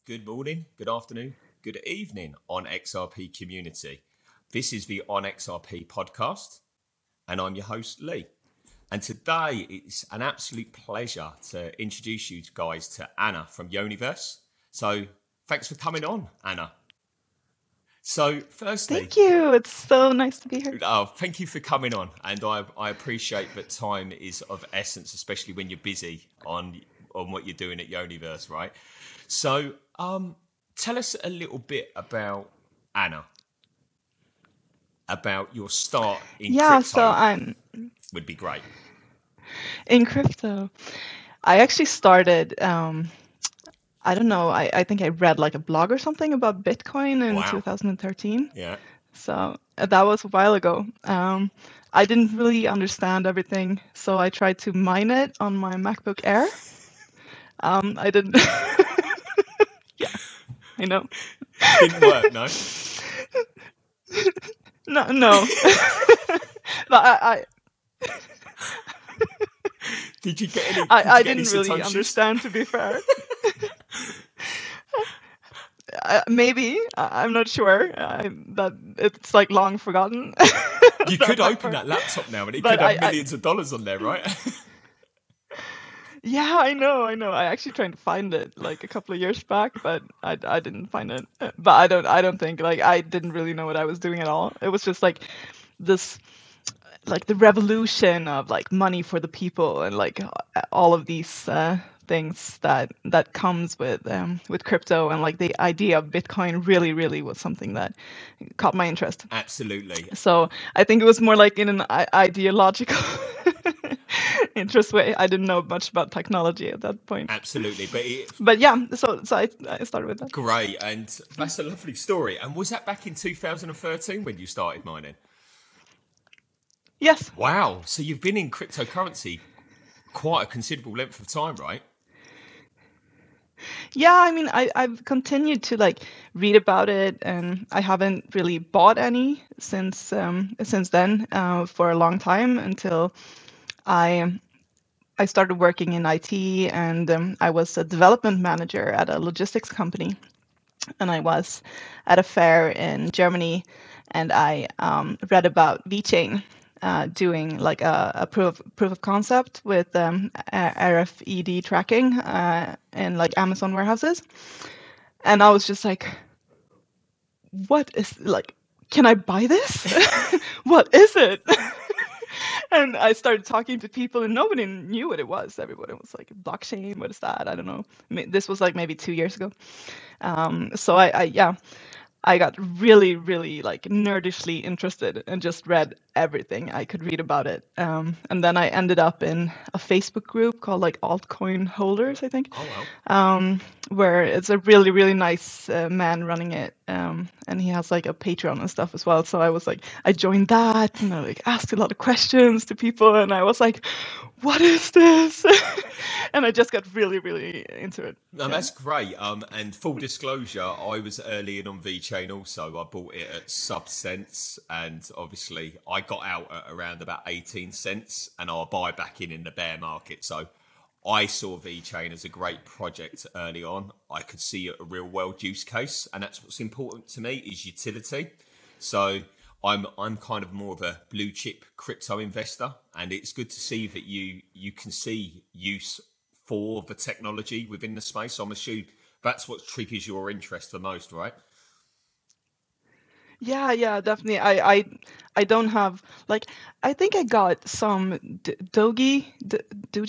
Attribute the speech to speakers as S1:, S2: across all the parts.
S1: Good morning, good afternoon, good evening on XRP community. This is the onXRP podcast, and I'm your host, Lee. And today it's an absolute pleasure to introduce you guys to Anna from Yoniverse. So thanks for coming on, Anna. So firstly...
S2: Thank you. It's so nice to be here.
S1: Oh, thank you for coming on. And I appreciate that time is of essence, especially when you're busy on what you're doing at Yoniverse, right? So tell us a little bit about Anna, about your start in crypto.
S2: So I'm
S1: would be great.
S2: In crypto. I actually started, I don't know, I think I read like a blog or something about Bitcoin in 2013.
S1: Yeah.
S2: So that was a while ago. I didn't really understand everything, so I tried to mine it on my MacBook Air. I didn't. Yeah, I know.
S1: Didn't work, no?
S2: No. But I
S1: Did you get any?
S2: I didn't really understand, to be fair. Maybe. I'm not sure. That it's like long forgotten.
S1: You could open that laptop now and it could have millions of dollars on there, right?
S2: Yeah, I know. I actually tried to find it like a couple of years back, but I didn't find it. But I don't think, like, I didn't really know what I was doing at all. It was just like this, like the revolution of like money for the people and like all of these things that comes with crypto, and like the idea of Bitcoin really was something that caught my interest.
S1: Absolutely.
S2: So I think it was more like in an ideological interest way. I didn't know much about technology at that point.
S1: Absolutely,
S2: but yeah, so I started with that.
S1: Great, and that's a lovely story. And was that back in 2013 when you started mining?
S2: Yes.
S1: Wow. So you've been in cryptocurrency quite a considerable length of time, right?
S2: Yeah, I mean, I've continued to like read about it, and I haven't really bought any since then for a long time, until I started working in IT, and I was a development manager at a logistics company, and I was at a fair in Germany, and I read about VeChain doing like a proof of concept with RFID tracking in like Amazon warehouses, and I was just like, what is, like, can I buy this? What is it? And I started talking to people, and nobody knew what it was. Everybody was like, blockchain, what is that? I don't know. This was like maybe 2 years ago. So I got really like nerdishly interested and just read everything I could read about it. And then I ended up in a Facebook group called like Altcoin Holders, I think.
S1: Oh, wow.
S2: Where it's a really nice man running it. And he has like a Patreon and stuff as well. So I was like, I joined that, and I like asked a lot of questions to people, and I was like, what is this? And I just got really into it.
S1: No, that's great. And full disclosure, I was early in on VeChain also. I bought it at sub-cents, and obviously I got out at around about 18 cents, and I'll buy back in the bear market. So I saw VeChain as a great project early on. I could see a real world use case, and that's what's important to me, is utility. So I'm kind of more of a blue chip crypto investor, and it's good to see that you can see use for the technology within the space. I'm assuming that's what triggers your interest the most, right?
S2: Yeah, definitely. I don't have, like, I think I got some Doge,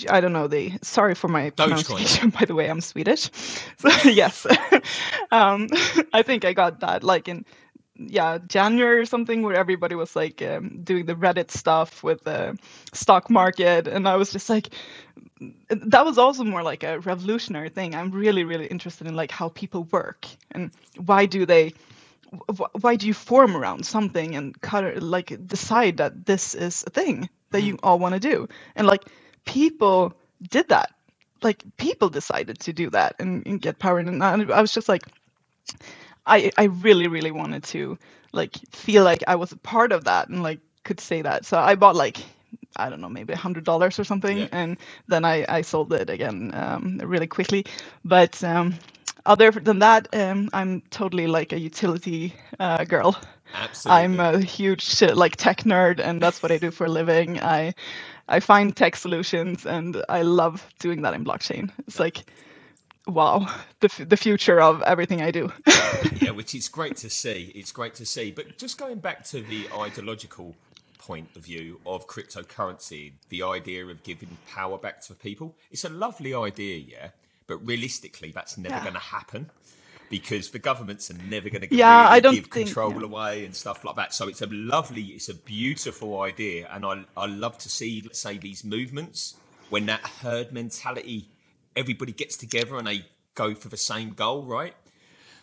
S2: I don't know, sorry for my pronunciation, by the way, I'm Swedish. So yes. I think I got that like in January or something, where everybody was like doing the Reddit stuff with the stock market, and I was just like, that was also more like a revolutionary thing. I'm really interested in like how people work, and why do you form around something and decide that this is a thing that you all want to do. And like people did that, like people decided to do that and get power. And I was just like, I really wanted to like feel like I was a part of that and like could say that. So I bought like, I don't know, maybe $100 or something. Yeah. And then I sold it again really quickly. But other than that, I'm totally like a utility girl. I'm
S1: Absolutely.
S2: a huge like tech nerd, and that's what I do for a living. I find tech solutions, and I love doing that in blockchain. It's like, wow, the future of everything I do.
S1: Yeah, which is great to see. It's great to see. But just going back to the ideological point of view of cryptocurrency, the idea of giving power back to people, it's a lovely idea, yeah. But realistically, that's never going to happen because the governments are never going to
S2: Yeah, I
S1: really
S2: don't
S1: give
S2: think.
S1: control away and stuff like that. So it's a beautiful idea. And I love to see, let's say, these movements when that herd mentality, everybody gets together and they go for the same goal, right?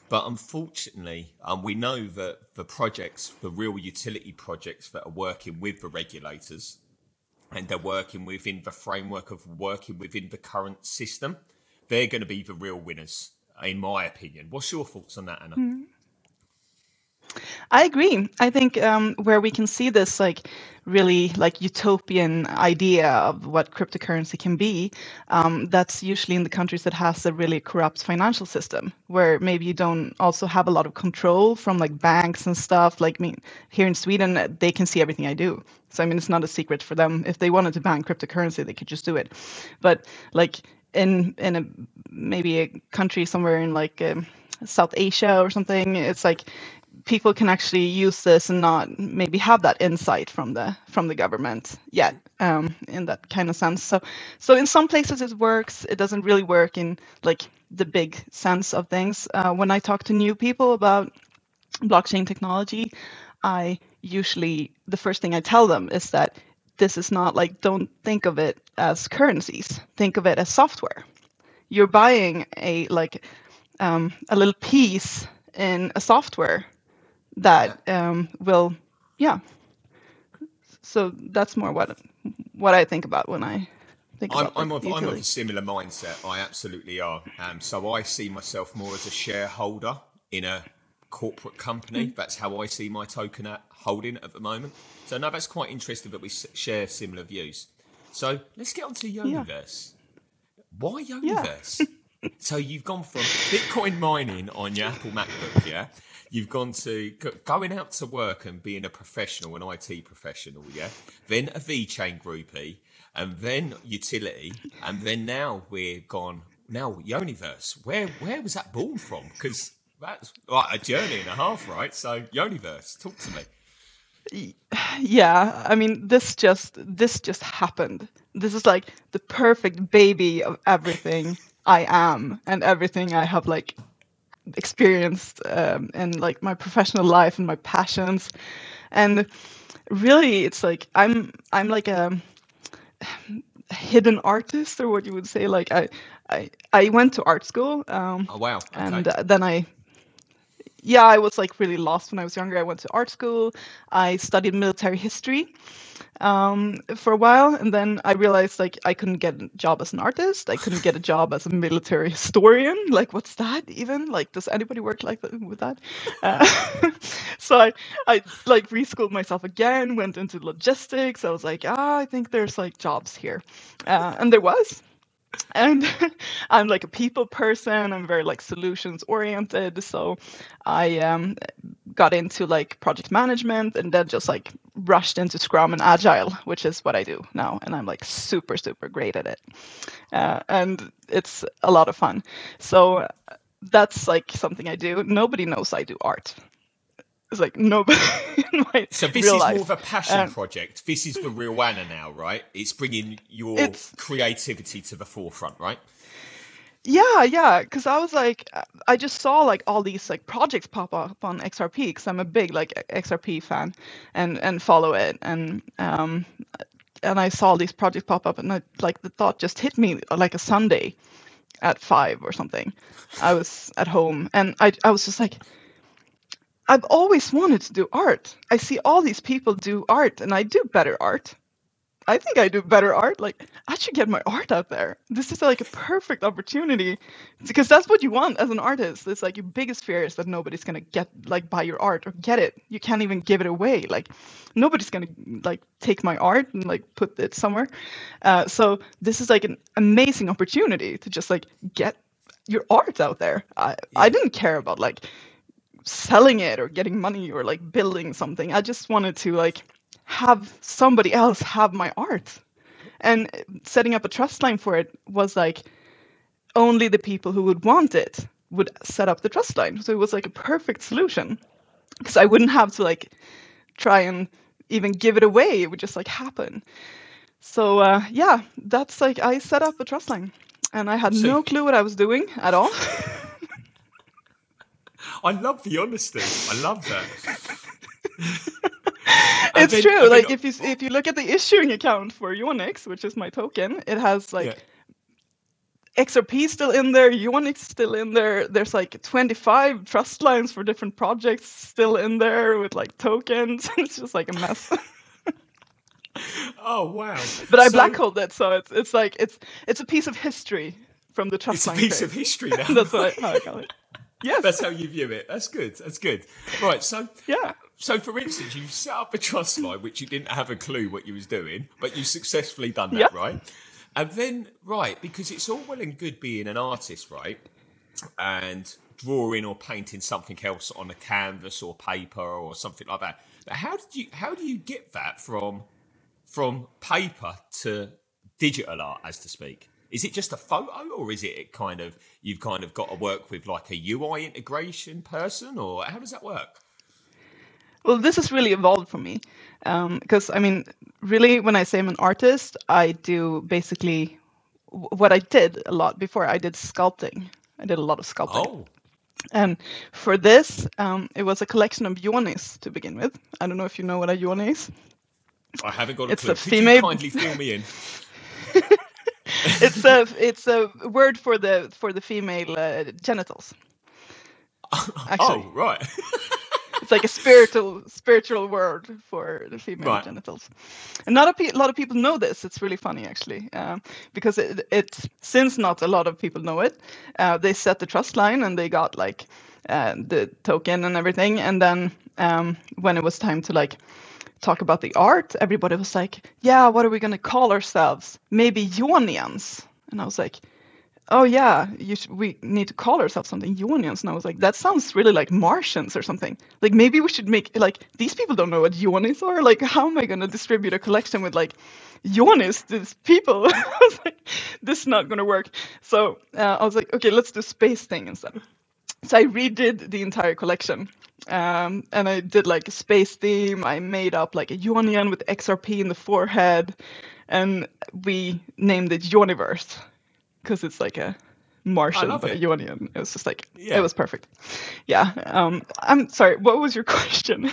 S1: But unfortunately, we know that the projects, the real utility projects that are working with the regulators and they're working within the framework of working within the current system, they're going to be the real winners, in my opinion. What's your thoughts on that, Anna?
S2: I agree. I think where we can see this like really like utopian idea of what cryptocurrency can be, that's usually in the countries that has a really corrupt financial system, where maybe you don't also have a lot of control from like banks and stuff. Like me here in Sweden, they can see everything I do. So I mean, it's not a secret for them. If they wanted to ban cryptocurrency, they could just do it. But like in a maybe a country somewhere in like South Asia or something, it's like people can actually use this and not maybe have that insight from the government yet, in that kind of sense. So in some places it works. It doesn't really work in like the big sense of things. When I talk to new people about blockchain technology, I usually the first thing I tell them is that this is not like, don't think of it as currencies. Think of it as software. You're buying a little piece in a software that will, yeah. So that's more what I think about when I think about
S1: I'm of a similar mindset. I absolutely are. So I see myself more as a shareholder in a corporate company. That's how I see my token holding at the moment. So no, that's quite interesting that we share similar views. So let's get on to Yoniverse. Why Yoniverse? So you've gone from Bitcoin mining on your Apple MacBook, yeah? You've gone to going out to work and being a professional, an IT professional, yeah? Then a VeChain groupie, and then utility, and then now Yoniverse. Where was that born from? Because that's like a journey and a half, right? So Yoniverse, talk to me.
S2: Yeah, I mean, this just happened. This is like the perfect baby of everything I am and everything I have like experienced in like my professional life and my passions. And really, it's like I'm like a hidden artist, or what you would say. Like I went to art school.
S1: Oh wow! Okay.
S2: And then I was like really lost when I was younger. I went to art school. I studied military history for a while, and then I realized like I couldn't get a job as an artist. I couldn't get a job as a military historian. Like, what's that even? Like, does anybody work like that with that? So I like reschooled myself again. Went into logistics. I was like, I think there's like jobs here, and there was. And I'm like a people person. I'm very like solutions oriented. So I got into like project management, and then just like rushed into Scrum and Agile, which is what I do now. And I'm like super, super great at it. And it's a lot of fun. So that's like something I do. Nobody knows I do art. It's like nobody in my
S1: So this
S2: real
S1: is
S2: life.
S1: more of a passion project. This is the real Anna now, right? It's bringing your creativity to the forefront, right?
S2: Yeah, because I was like, I just saw like all these like projects pop up on XRP, because I'm a big like XRP fan and follow it, and I saw these projects pop up, and the thought just hit me like a Sunday at 5 or something. I was at home, and I was just like, I've always wanted to do art. I see all these people do art, and I do better art. I think I do better art. Like, I should get my art out there. This is like a perfect opportunity, because that's what you want as an artist. It's like your biggest fear is that nobody's gonna get like buy your art or get it. You can't even give it away. Like, nobody's gonna like take my art and like put it somewhere. So this is like an amazing opportunity to just like get your art out there. I
S1: Yeah.
S2: didn't care about like selling it or getting money or like building something. I just wanted to like have somebody else have my art. And setting up a trust line for it was like only the people who would want it would set up the trust line. So it was like a perfect solution because I wouldn't have to like try and even give it away. It would just like happen. So yeah, that's like I set up a trust line and I had no clue what I was doing at all.
S1: I love the honesty. I love that.
S2: It's true. Like if you look at the issuing account for Yonex, which is my token, it has like XRP still in there, Yonix still in there. There's like 25 trust lines for different projects still in there with like tokens. It's just like a mess.
S1: Oh wow!
S2: But I black holed it, so it's like it's a piece of history from the trust line.
S1: It's a piece of history now.
S2: That's how I call it. Yes,
S1: that's how you view it. That's good. That's good. Right. So
S2: yeah.
S1: So for instance, you set up a trust line which you didn't have a clue what you was doing, but you successfully done that, right? And then because it's all well and good being an artist, right? And drawing or painting something else on a canvas or paper or something like that. But how do you get that from paper to digital art, as to speak? Is it just a photo, or is it you've kind of got to work with like a UI integration person, or how does that work?
S2: Well, this has really evolved for me because I mean, really, when I say I'm an artist, I do basically what I did a lot before. I did sculpting. I did a lot of sculpting.
S1: Oh.
S2: And for this, it was a collection of yonies to begin with. I don't know if you know what a yoni is.
S1: I haven't got a clue.
S2: A female...
S1: Could you kindly fill me in?
S2: It's a word for the female genitals. Actually.
S1: Oh, right.
S2: It's like a spiritual word for the female genitals. And not a lot of people know this. It's really funny, actually, because it's since not a lot of people know it, they set the trust line and they got like the token and everything. And then when it was time to like talk about the art, everybody was like, yeah, what are we going to call ourselves? Maybe Yonians. And I was like, oh yeah, we need to call ourselves something, Yonians. And I was like, that sounds really like Martians or something. Like maybe we should make, like, these people don't know what Yonis are. Like, how am I going to distribute a collection with like Yonis, these people? I was like, this is not going to work. So I was like, okay, let's do space thing instead. So I redid the entire collection. And I did like a space theme. I made up like a Yonian with XRP in the forehead. And we named it Yoniverse. Because it's like a Martian, but a Yonian. It was just like, it was perfect. Yeah. I'm sorry, what was your question?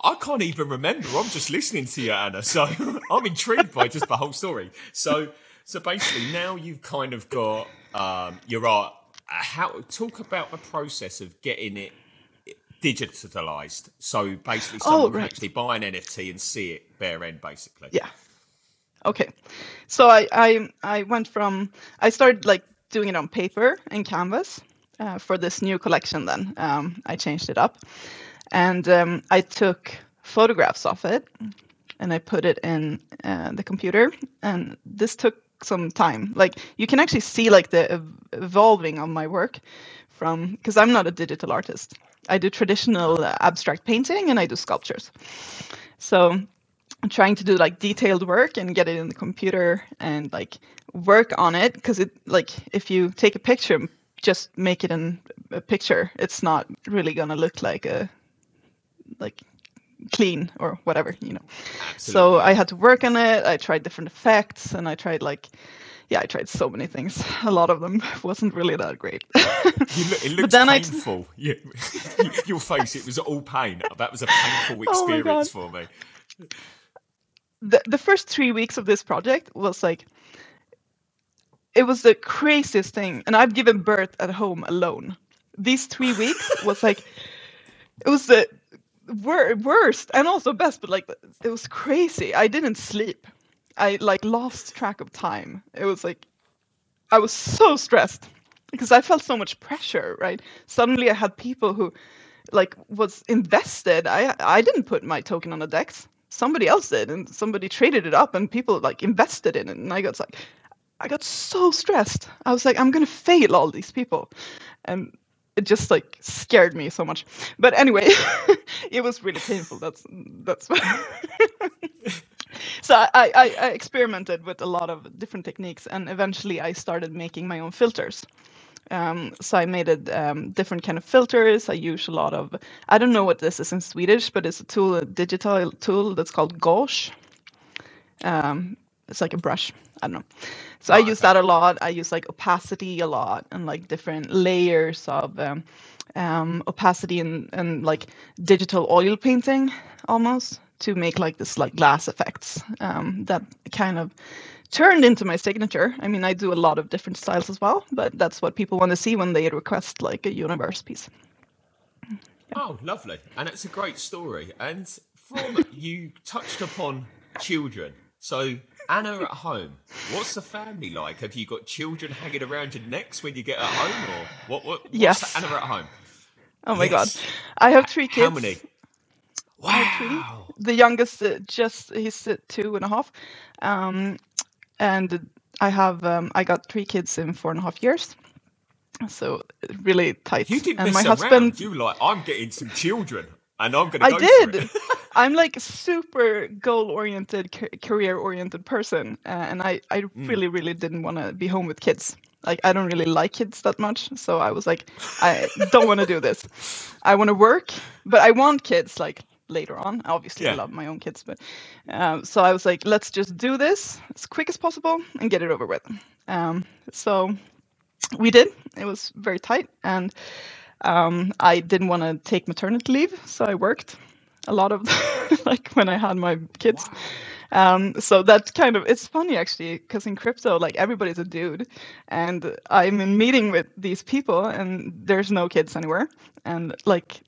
S1: I can't even remember. I'm just listening to you, Anna. So I'm intrigued by just the whole story. So basically now you've kind of got your art. Talk about the process of getting it digitalized. So basically someone can actually buy an NFT and see it bare end, basically.
S2: Yeah. Okay, so I went from, I started like doing it on paper and canvas for this new collection then. I changed it up and I took photographs of it and I put it in the computer, and this took some time. Like you can actually see like the evolving of my work from, because I'm not a digital artist. I do traditional abstract painting and I do sculptures. So I'm trying to do like detailed work and get it in the computer and like work on it, because it, like, if you take a picture, just make it in a picture, it's not really gonna look like a clean or whatever, you know. Absolutely. So I had to work on it. I tried different effects and I tried I tried so many things. A lot of them wasn't really that great.
S1: It looks painful. Your face, it was all pain. That was a painful experience for me.
S2: The first 3 weeks of this project was like, it was the craziest thing. And I've given birth at home alone. These 3 weeks was like, it was the worst and also best, but like, it was crazy. I didn't sleep. I like lost track of time. It was like, I was so stressed because I felt so much pressure, right? Suddenly I had people who like was invested. I didn't put my token on the DEX. Somebody else did, and somebody traded it up and people like invested in it. And I got like, I got so stressed. I was like, I'm gonna fail all these people, and it just like scared me so much. But anyway, it was really painful. That's so I experimented with a lot of different techniques, and eventually I started making my own filters. So I made different kind of filters. I use a lot of, I don't know what this is in Swedish, but it's a tool, a digital tool that's called gouache. It's like a brush. I don't know. So I use that a lot. I use like opacity a lot, and like different layers of opacity and like digital oil painting almost, to make like this like glass effects that kind of turned into my signature. I mean, I do a lot of different styles as well, but that's what people want to see when they request like a Yoniverse piece.
S1: Yeah. Oh, lovely. And it's a great story. And from you touched upon children. So Anna at home, what's the family like? Have you got children hanging around your necks when you get at home, or what's
S2: yes.
S1: Anna at home?
S2: Oh my God. I have 3 kids.
S1: How many? Wow.
S2: I have 3. The youngest he's 2.5. And I got 3 kids in 4.5 years, so really tight.
S1: You didn't
S2: and
S1: miss
S2: my
S1: around.
S2: husband,
S1: You were like, I'm getting some children, and I'm going to go
S2: I did.
S1: for it.
S2: I'm like a super goal-oriented, career-oriented person, and I really didn't want to be home with kids. Like, I don't really like kids that much, so I was like, I don't want to do this. I want to work, but I want kids like later on. Obviously, I love my own kids, but so I was like, let's just do this as quick as possible and get it over with. So we did. It was very tight, and I didn't want to take maternity leave, so I worked a lot of like when I had my kids. Wow. So that kind of, it's funny actually, because in crypto, like everybody's a dude, and I'm in meeting with these people, and there's no kids anywhere, and like,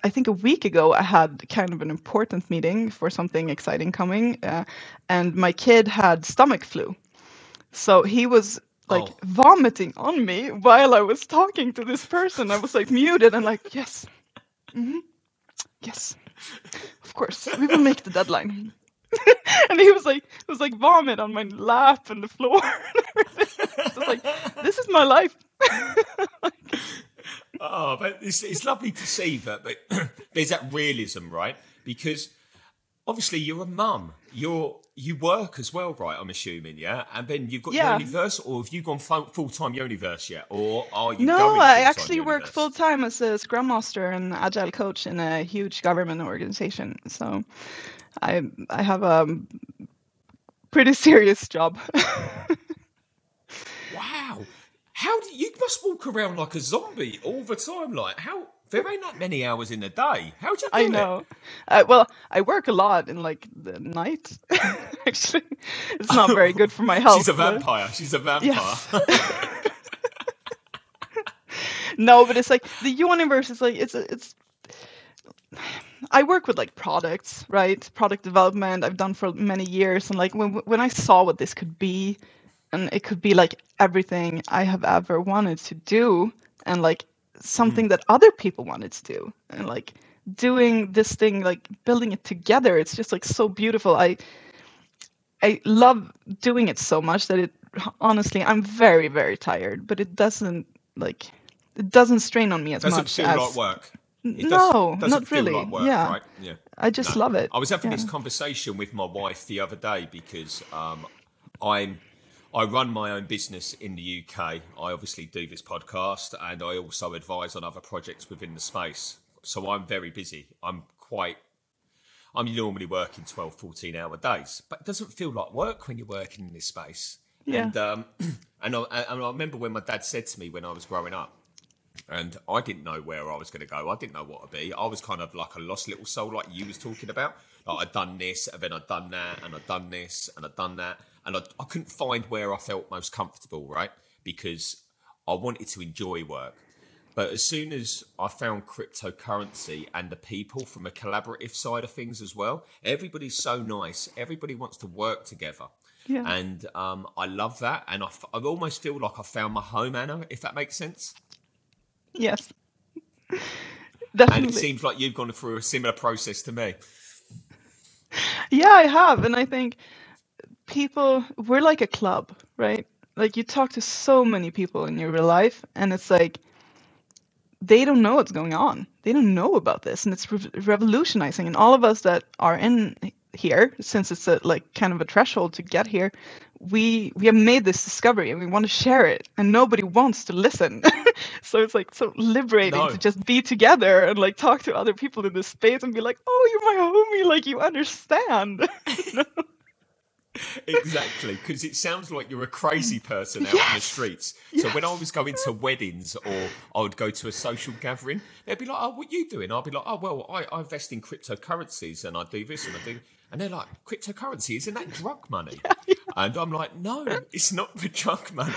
S2: I think a week ago, I had kind of an important meeting for something exciting coming, and my kid had stomach flu. So he was like vomiting on me while I was talking to this person. I was like muted and like, yes, yes, of course, we will make the deadline. And he was like, it was like vomit on my lap and the floor and everything. I was like, this is my life.
S1: Oh, but it's lovely to see that, but there's that realism, right? Because obviously you're a mum, you work as well, right? I'm assuming, yeah. And then you've got Yoniverse, or have you gone full-time Yoniverse yet, or are you?
S2: No, I actually work full-time as a Scrum Master and Agile coach in a huge government organization. So I have a pretty serious job.
S1: Wow. How do you must walk around like a zombie all the time? Like, how there ain't that many hours in a day. How do you do it?
S2: I know. Well, I work a lot in like the night. Actually, it's not very good for my health.
S1: She's a vampire. She's a vampire.
S2: Yes. No, but it's like the Yoniverse is like it's. I work with like products, right? Product development I've done for many years, and like when I saw what this could be. And it could be like everything I have ever wanted to do, and like something that other people wanted to do, and like doing this thing, like building it together. It's just like so beautiful. I love doing it so much that it honestly, I'm very, very tired, but it doesn't strain on me as much.
S1: Doesn't feel like work.
S2: No, not really.
S1: Like work,
S2: yeah.
S1: Right? Yeah.
S2: I just love it.
S1: I was having this conversation with my wife the other day because I run my own business in the UK. I obviously do this podcast, and I also advise on other projects within the space. So I'm very busy. I'm normally working 12, 14-hour days, but it doesn't feel like work when you're working in this space.
S2: Yeah.
S1: And I remember when my dad said to me when I was growing up, and I didn't know where I was going to go. I didn't know what to be. I was kind of like a lost little soul, like you was talking about. Like I'd done this, and then I'd done that, and I'd done this, and I'd done that. And I couldn't find where I felt most comfortable, right? Because I wanted to enjoy work. But as soon as I found cryptocurrency and the people from a collaborative side of things as well, everybody's so nice. Everybody wants to work together. Yeah. And I love that. And I almost feel like I found my home, Anna, if that makes sense.
S2: Yes. Definitely.
S1: And it seems like you've gone through a similar process to me.
S2: Yeah, I have. And I think we're like a club, right? like you talk to so many people in your real life, and it's like they don't know what's going on. They don't know about this, and it's revolutionizing. And all of us that are in here, since it's a like kind of a threshold to get here, we have made this discovery and we want to share it, and nobody wants to listen. So it's like so liberating to just be together and like talk to other people in this space and be like, oh, you're my homie, like you understand.
S1: Exactly, because it sounds like you're a crazy person out in the streets. So when I was going to weddings or I would go to a social gathering, they'd be like, oh, what are you doing? I'd be like, oh, well, I invest in cryptocurrencies and I do this and I do. And they're like, cryptocurrency, isn't that drug money? And I'm like, no, it's not for drug money.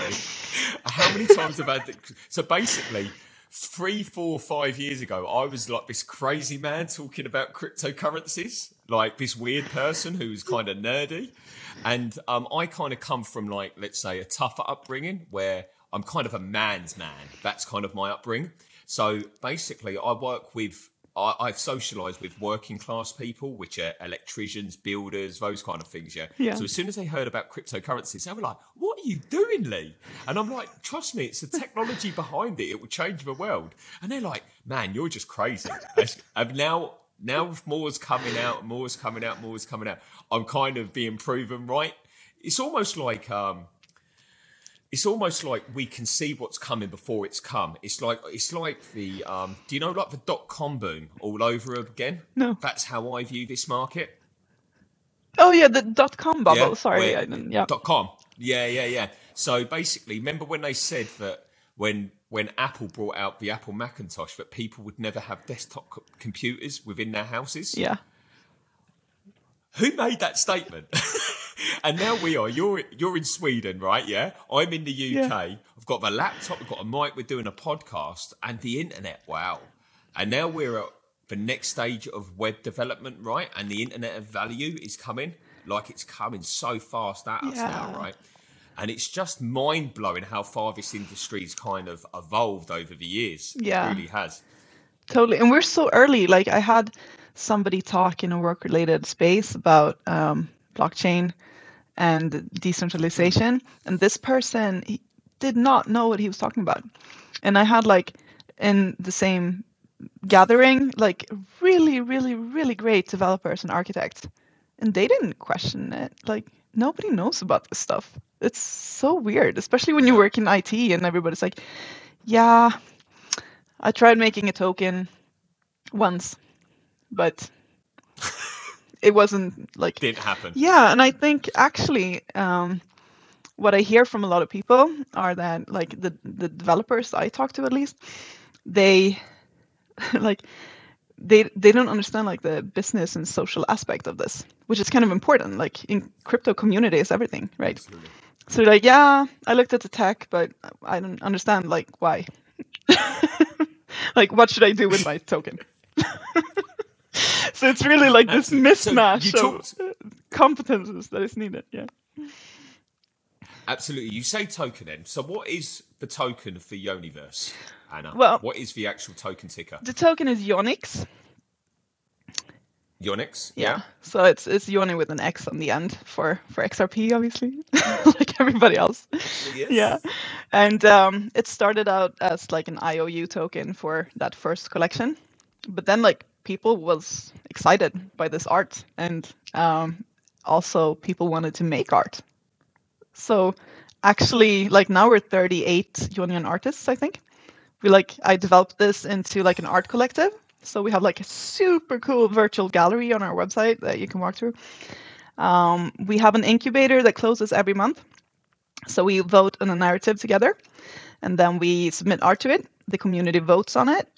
S1: How many times have I had So basically, 3, 4, 5 years ago, I was like this crazy man talking about cryptocurrencies, like this weird person who's kind of nerdy. And I kind of come from, like, let's say, a tougher upbringing where I'm kind of a man's man. That's kind of my upbringing. So basically, I socialise with working class people, which are electricians, builders, those kind of things, yeah. So as soon as they heard about cryptocurrencies, they were like, what are you doing, Lee? And I'm like, trust me, it's the technology behind it. It will change the world. And they're like, man, you're just crazy. And now with more's coming out, I'm kind of being proven right. It's almost like we can see what's coming before it's come. It's like the do you know like the .com boom all over again? No. That's how I view this market.
S2: Oh yeah, the .com bubble. Yeah, sorry, I didn't. Yeah.
S1: .com. Yeah. So basically, remember when they said that when Apple brought out the Apple Macintosh that people would never have desktop computers within their houses?
S2: Yeah.
S1: Who made that statement? And now we are. You're in Sweden, right? Yeah. I'm in the UK. Yeah. I've got my laptop. I've got a mic. We're doing a podcast and the internet. Wow. And now we're at the next stage of web development, right? And the internet of value is coming. Like it's coming so fast at us now, right? And it's just mind blowing how far this industry's kind of evolved over the years. Yeah. It really has.
S2: Totally. And we're so early. Like I had somebody talk in a work related space about blockchain and decentralization, and this person he did not know what he was talking about. And I had like in the same gathering like really, really, really great developers and architects, and they didn't question it. Like nobody knows about this stuff. It's so weird, especially when you work in IT and everybody's like, yeah, I tried making a token once, but it wasn't like...
S1: Didn't happen.
S2: Yeah, and I think actually what I hear from a lot of people are that like the developers I talk to at least, they like they don't understand like the business and social aspect of this, which is kind of important. Like in crypto community is everything, right? Absolutely. So like, yeah, I looked at the tech, but I don't understand like why. Like, what should I do with my token? So it's really like this mismatch of competences that is needed. Yeah.
S1: Absolutely. You say token then. So what is the token for Yoniverse, Anna?
S2: Well,
S1: what is the actual token ticker?
S2: The token is Yonix.
S1: Yonix?
S2: Yeah. So it's Yoni with an X on the end for XRP, obviously, like everybody else. Yes. Yeah. And it started out as like an IOU token for that first collection. But then like people was excited by this art, and also people wanted to make art. So actually, like now we're 38 Ionian artists, I think. I developed this into like an art collective. So we have like a super cool virtual gallery on our website that you can walk through. We have an incubator that closes every month. So we vote on a narrative together, and then we submit art to it. The community votes on it.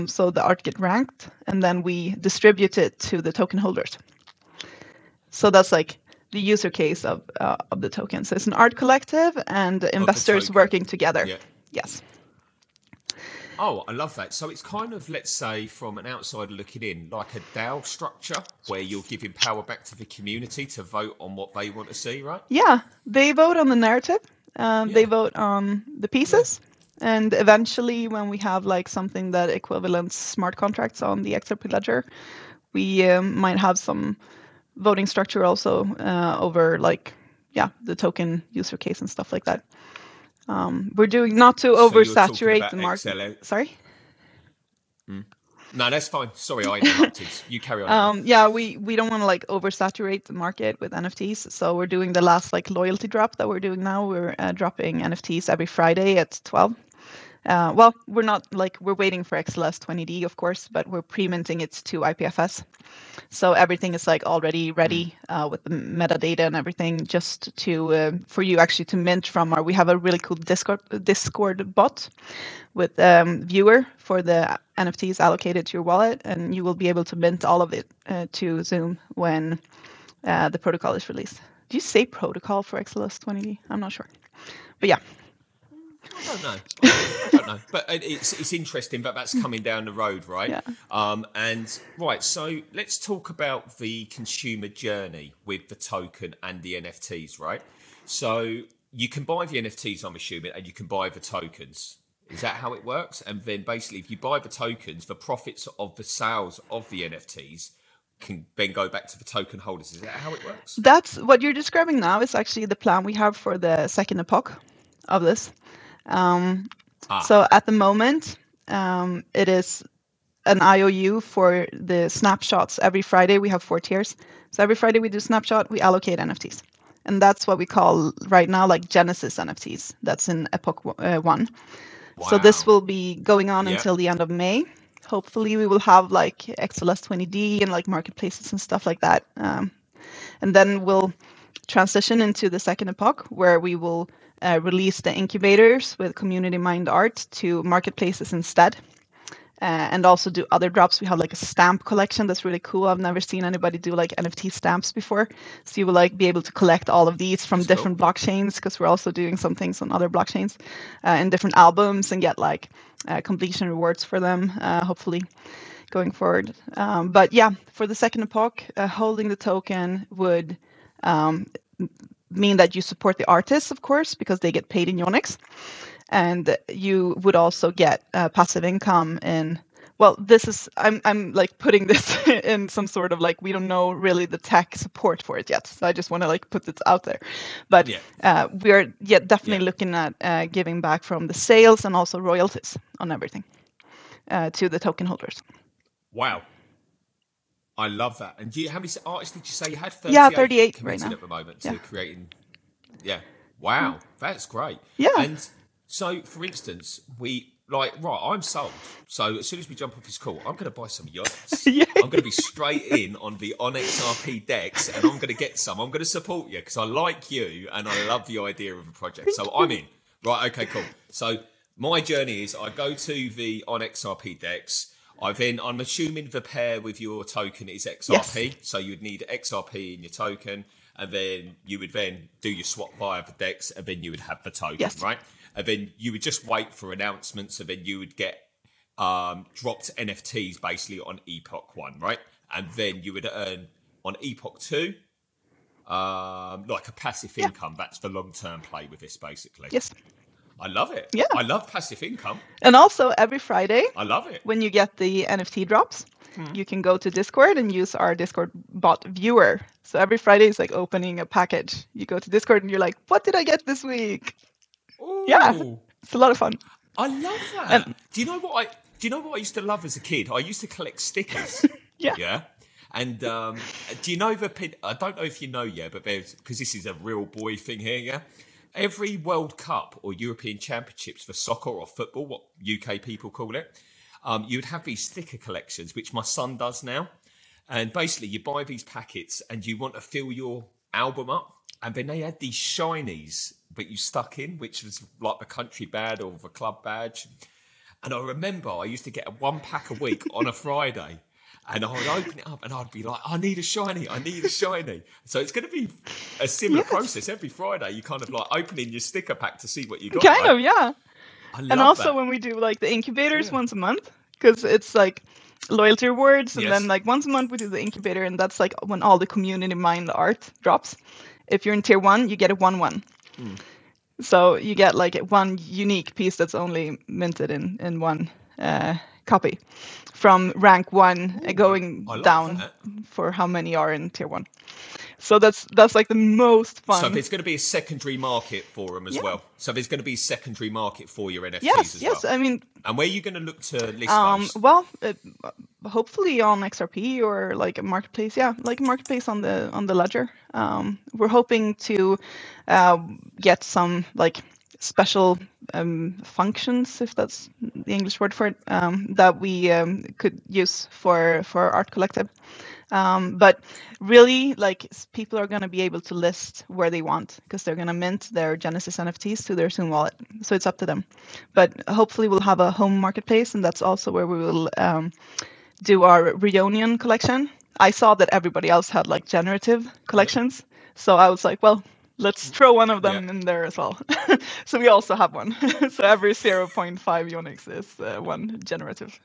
S2: So the art gets ranked, and then we distribute it to the token holders. So that's like the user case of the token. So it's an art collective and investors working together. Yeah. Yes.
S1: Oh, I love that. So it's kind of, let's say, from an outsider looking in, like a DAO structure where you're giving power back to the community to vote on what they want to see, right?
S2: Yeah, they vote on the narrative. They vote on the pieces. Yeah. And eventually, when we have like something that equivalents smart contracts on the XRP ledger, we might have some voting structure also over like the token user case and stuff like that. We're doing not to
S1: So you're talking
S2: oversaturate
S1: about
S2: the market.
S1: XLO.
S2: Sorry.
S1: No, that's fine. Sorry, I interrupted. You carry on.
S2: Yeah, we don't want to like oversaturate the market with NFTs. So we're doing the last like loyalty drop that we're doing now. We're dropping NFTs every Friday at 12. Well, we're not like, we're waiting for XLS 20D, of course, but we're pre-minting it to IPFS. So everything is like already ready with the metadata and everything, just to for you actually to mint from we have a really cool Discord bot with viewer for the NFTs allocated to your wallet, and you will be able to mint all of it to Zoom when the protocol is released. Do you say protocol for XLS 20D? I'm not sure, but yeah.
S1: I don't know. But it's interesting that that's coming down the road, right?
S2: Yeah.
S1: And right, so let's talk about the consumer journey with the token and the NFTs, right? So you can buy the NFTs, I'm assuming, and you can buy the tokens. Is that how it works? And then basically, if you buy the tokens, the profits of the sales of the NFTs can then go back to the token holders. Is that how it works?
S2: That's what you're describing now is actually the plan we have for the second epoch of this. So at the moment, it is an IOU for the snapshots. Every Friday we have 4 tiers. So every Friday we do snapshot, we allocate NFTs. And that's what we call right now like Genesis NFTs. That's in epoch 1. Wow. So this will be going on until the end of May. Hopefully we will have like XLS 20D and like marketplaces and stuff like that. And then we'll transition into the second epoch where we will release the incubators with community mined art to marketplaces instead, and also do other drops. We have like a stamp collection that's really cool. I've never seen anybody do like NFT stamps before, so you will like be able to collect all of these from different blockchains, because we're also doing some things on other blockchains in different albums, and get like completion rewards for them, hopefully going forward. But yeah, for the second epoch, holding the token would mean that you support the artists, of course, because they get paid in Yonex, and you would also get passive income in. Well, this is I'm like putting this in some sort of like, we don't know really the tech support for it yet, so I just want to like put this out there. But we are definitely looking at giving back from the sales and also royalties on everything to the token holders.
S1: Wow. I love that. And how many artists did you say you had? 38,
S2: 38 right now.
S1: At the moment to creating. Yeah. Wow. That's great.
S2: Yeah.
S1: And so, for instance, I'm sold. So as soon as we jump off this call, I'm going to buy some yachts. I'm going to be straight in on the onXRP DEX, and I'm going to get some. I'm going to support you because I like you and I love the idea of a project. So I'm in. Right. Okay, cool. So my journey is I go to the onXRP DEX. I'm assuming the pair with your token is XRP. Yes. So you'd need XRP in your token, and then you would then do your swap via the DEX, and then you would have the token, right? And then you would just wait for announcements, and then you would get dropped NFTs basically on Epoch 1, right? And then you would earn on Epoch 2 like a passive income. That's the long-term play with this, basically.
S2: Yes.
S1: I love it.
S2: Yeah.
S1: I love passive income.
S2: And also every Friday,
S1: I love it.
S2: When you get the NFT drops, you can go to Discord and use our Discord bot viewer. So every Friday is like opening a package. You go to Discord and you're like, what did I get this week? Ooh. Yeah. It's a lot of fun.
S1: I love that. Do you know what I used to love as a kid? I used to collect stickers. Yeah. And do you know I don't know if you know yet, but because this is a real boy thing here, yeah? Every World Cup or European Championships for soccer or football, what UK people call it, you would have these sticker collections, which my son does now. And basically, you buy these packets and you want to fill your album up. And then they had these shinies that you stuck in, which was like the country badge or the club badge. And I remember I used to get 1 pack a week on a Friday. And I would open it up and I'd be like, I need a shiny. So it's going to be a similar process every Friday. You kind of like opening your sticker pack to see what you got.
S2: Kind of, yeah. And also that. When we do like the incubators once a month, because it's like loyalty rewards. And then like once a month we do the incubator, and that's like when all the community mined art drops. If you're in tier 1, you get a 1/1. So you get like one unique piece that's only minted in one copy. From rank 1 going down for how many are in tier 1. So that's like the most fun.
S1: So there's going to be a secondary market for them as well. So there's going to be a secondary market for your NFTs as well.
S2: Yes. I mean,
S1: and where are you going to look to list those?
S2: Well, hopefully on XRP or like a marketplace. Yeah, like a marketplace on the ledger. We're hoping to get some like special functions, if that's the English word for it, that we could use for Art Collective. But really, like, people are going to be able to list where they want because they're going to mint their Genesis NFTs to their Zoom wallet. So it's up to them. But hopefully we'll have a home marketplace, and that's also where we will do our reunion collection. I saw that everybody else had like generative collections. So I was like, well, let's throw one of them in there as well. So we also have one. So every 0.5 Yonix is one generative.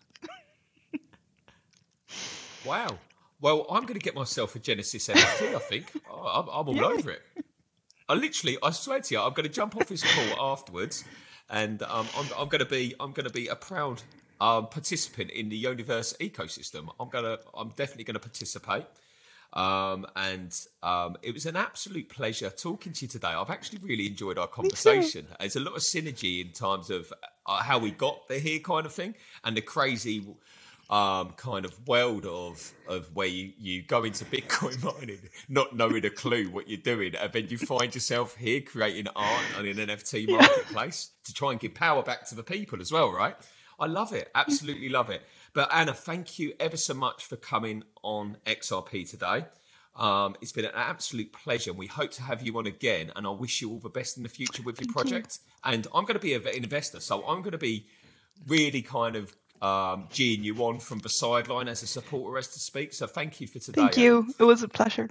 S1: Wow. Well, I'm going to get myself a Genesis NFT, I think. I'm all over it. I swear to you, I'm going to jump off this call afterwards, and I'm going to be a proud participant in the Yoniverse ecosystem. I'm definitely going to participate. It was an absolute pleasure talking to you today. I've actually really enjoyed our conversation. There's a lot of synergy in terms of how we got here kind of thing, and the crazy kind of world of where you go into Bitcoin mining, not knowing a clue what you're doing, and then you find yourself here creating art on an NFT marketplace to try and give power back to the people as well, right? I love it. Absolutely love it. But Anna, thank you ever so much for coming on XRP today. It's been an absolute pleasure. We hope to have you on again, and I wish you all the best in the future with your project. And I'm going to be an investor, so I'm going to be really kind of geeing you on from the sideline as a supporter, as to speak. So thank you for today.
S2: Thank you. It was a pleasure.